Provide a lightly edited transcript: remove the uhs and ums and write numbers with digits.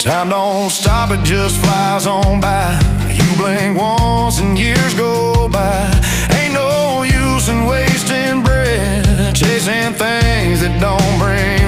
Time don't stop, it just flies on by. You blink once and years go by. Ain't no use in wasting breath, chasing things that don't bring